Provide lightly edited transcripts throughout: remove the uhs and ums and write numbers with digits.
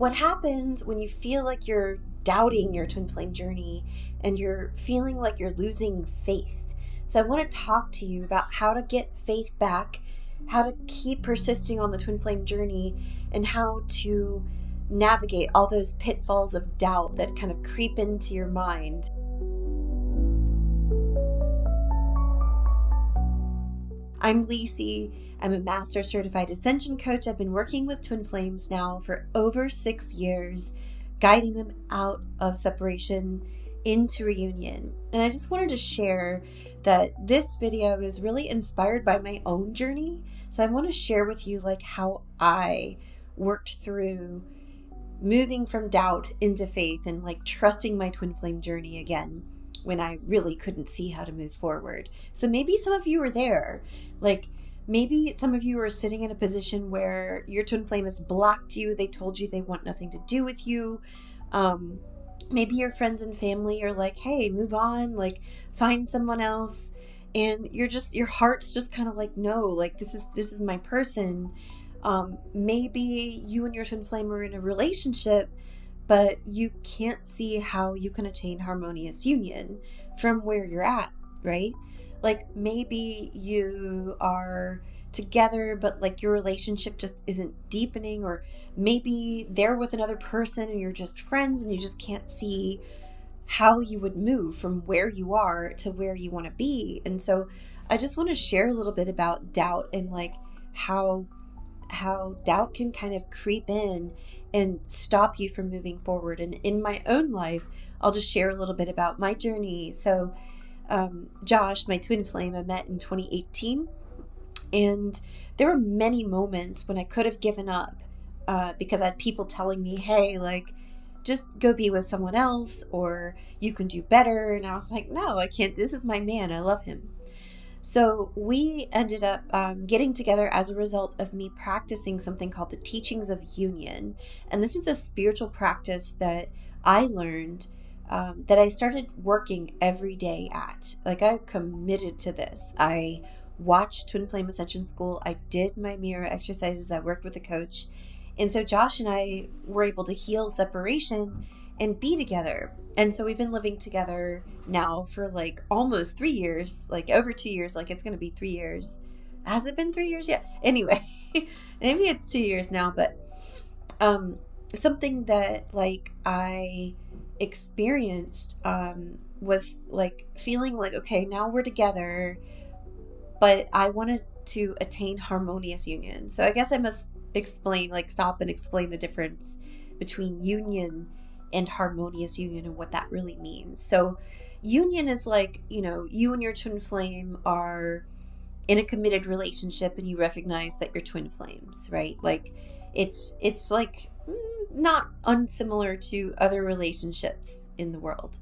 what happens when you feel like you're doubting your twin flame journey and you're feeling like you're losing faith. So I want to talk to you about how to get faith back, how to keep persisting on the twin flame journey, and how to navigate all those pitfalls of doubt that kind of creep into your mind. I'm Lisi. I'm a Master Certified Ascension Coach. I've been working with twin flames now for over 6 years, guiding them out of separation into reunion. And I just wanted to share that this video is really inspired by my own journey. So I want to share with you like how I worked through moving from doubt into faith and like trusting my twin flame journey again when I really couldn't see how to move forward. So maybe some of you were there. Like maybe some of you are sitting in a position where your twin flame has blocked you. They told you they want nothing to do with you. Maybe your friends and family are like, hey, move on, like find someone else. And your heart's just kind of like, no, like this is my person. Maybe you and your twin flame are in a relationship, but you can't see how you can attain harmonious union from where you're at, right? Like maybe you are together, but like your relationship just isn't deepening, or maybe they're with another person and you're just friends and you just can't see how you would move from where you are to where you want to be. And so I just want to share a little bit about doubt and like how doubt can kind of creep in and stop you from moving forward. And in my own life, I'll just share a little bit about my journey. So Josh, my twin flame, I met in 2018. And there were many moments when I could have given up because I had people telling me, hey, like, just go be with someone else or you can do better. And I was like, no, I can't. This is my man. I love him. So we ended up getting together as a result of me practicing something called the Teachings of Union. And this is a spiritual practice that I learned that I started working every day at. Like I committed to this. I watched Twin Flame Ascension School. I did my mirror exercises. I worked with a coach. And so Josh and I were able to heal separation and be together. And so we've been living together now for like almost 3 years, like over 2 years, like it's going to be 3 years. Has it been 3 years yet? Anyway, maybe it's 2 years now, but something that like I experienced was like feeling like, okay, now we're together, but I wanted to attain harmonious union. So I guess I must explain, like stop and explain the difference between union and harmonious union and what that really means. So union is like, you and your twin flame are in a committed relationship and you recognize that you're twin flames, right? Like it's like not unsimilar to other relationships in the world.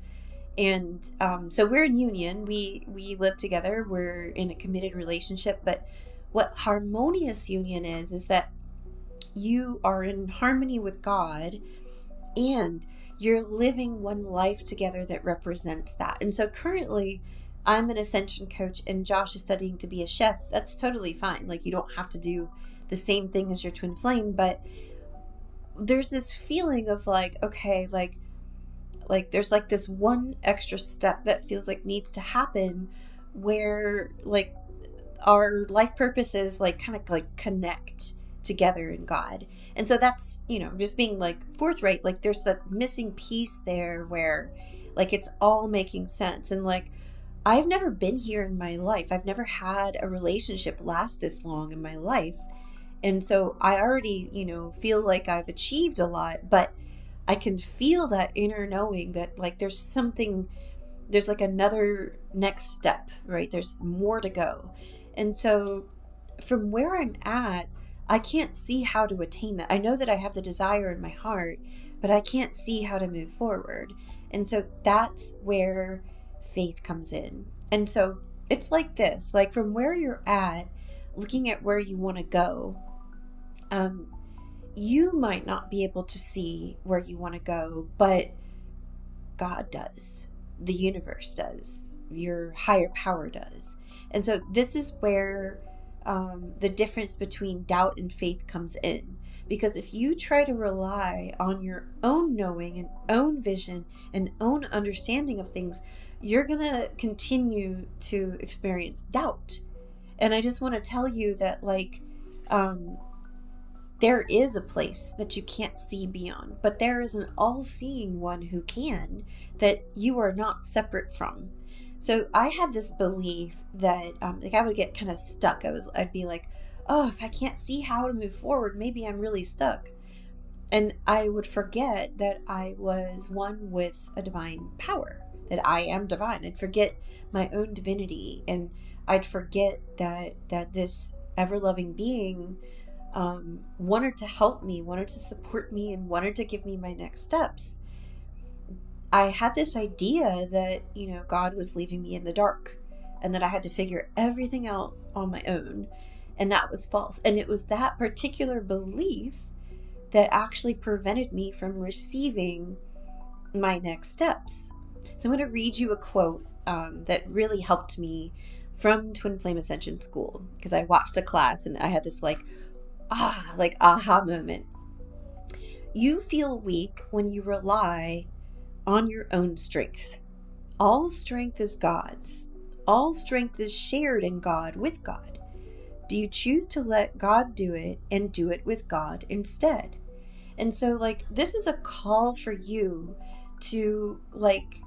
And so we're in union, we live together, we're in a committed relationship. But what harmonious union is that you are in harmony with God and you're living one life together that represents that. And so currently I'm an ascension coach and Josh is studying to be a chef. That's totally fine. Like you don't have to do the same thing as your twin flame, but there's this feeling of like, okay, like there's like this one extra step that feels like needs to happen where like our life purposes like kind of like connect together in God. And so that's, just being like forthright, like there's the missing piece there where like it's all making sense. And like I've never been here in my life. I've never had a relationship last this long in my life. And so I already, feel like I've achieved a lot, but I can feel that inner knowing that like there's like another next step, right? There's more to go. And so from where I'm at, I can't see how to attain that. I know that I have the desire in my heart, but I can't see how to move forward. And so that's where faith comes in. And so it's like this, like from where you're at, looking at where you want to go, you might not be able to see where you want to go, but God does. The universe does. Your higher power does. And so this is where the difference between doubt and faith comes in. Because if you try to rely on your own knowing and own vision and own understanding of things, you're going to continue to experience doubt. And I just want to tell you that, like, there is a place that you can't see beyond, but there is an all-seeing one who can, that you are not separate from. So I had this belief that, like, I would get kind of stuck. I'd be like, oh, if I can't see how to move forward, maybe I'm really stuck. And I would forget that I was one with a divine power, that I am divine. I'd forget my own divinity, and I'd forget that this ever-loving being wanted to help me, wanted to support me, and wanted to give me my next steps. I had this idea that, God was leaving me in the dark and that I had to figure everything out on my own. And that was false. And it was that particular belief that actually prevented me from receiving my next steps. So I'm going to read you a quote that really helped me from Twin Flame Ascension School, because I watched a class and I had this aha moment. You feel weak when you rely on your own strength. All strength is God's. All strength is shared in God with God. Do you choose to let God do it and do it with God instead? And so, like, this is a call for you to, like,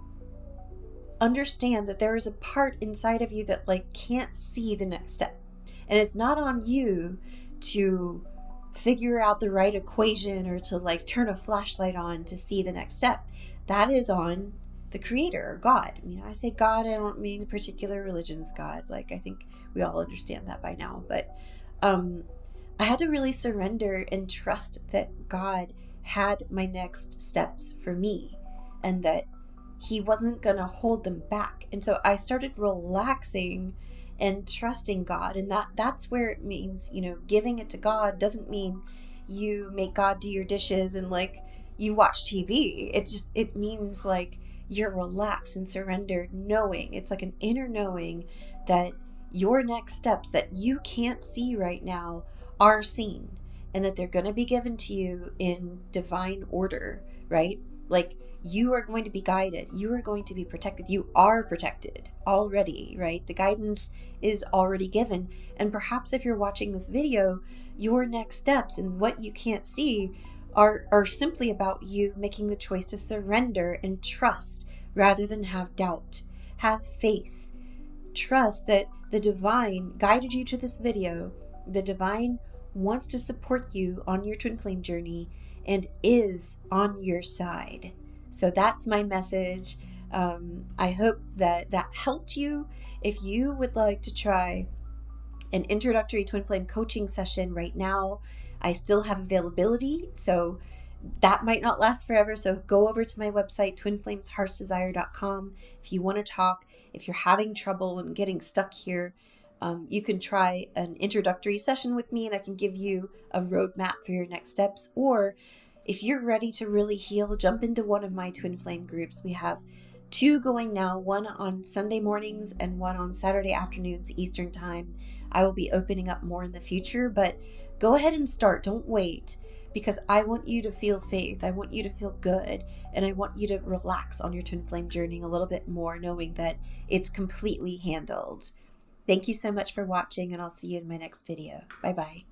understand that there is a part inside of you that, like, can't see the next step. And it's not on you to figure out the right equation or to, like, turn a flashlight on to see the next step. That is on the Creator, or God. I say God, I don't mean a particular religion's God. Like, I think we all understand that by now. But I had to really surrender and trust that God had my next steps for me, and that He wasn't going to hold them back. And so I started relaxing and trusting God. And that's where it means, giving it to God doesn't mean you make God do your dishes and, like, you watch TV. It means, like, you're relaxed and surrendered, knowing, it's like an inner knowing that your next steps that you can't see right now are seen, and that they're going to be given to you in divine order, right? Like, you are going to be guided. You are going to be protected. You are protected already, right? The guidance is already given. And perhaps if you're watching this video, your next steps and what you can't see are simply about you making the choice to surrender and trust rather than have doubt. Have faith. Trust that the divine guided you to this video. The divine wants to support you on your twin flame journey and is on your side. So that's my message. I hope that helped you. If you would like to try an introductory twin flame coaching session right now, I still have availability, so that might not last forever. So go over to my website, twinflamesheartsdesire.com. If you want to talk, if you're having trouble and getting stuck here, you can try an introductory session with me, and I can give you a roadmap for your next steps. Or if you're ready to really heal, jump into one of my twin flame groups. We have 2 going now, one on Sunday mornings and one on Saturday afternoons Eastern time. I will be opening up more in the future, but go ahead and start. Don't wait, because I want you to feel faith. I want you to feel good, and I want you to relax on your twin flame journey a little bit more, knowing that it's completely handled. Thank you so much for watching, and I'll see you in my next video. Bye-bye.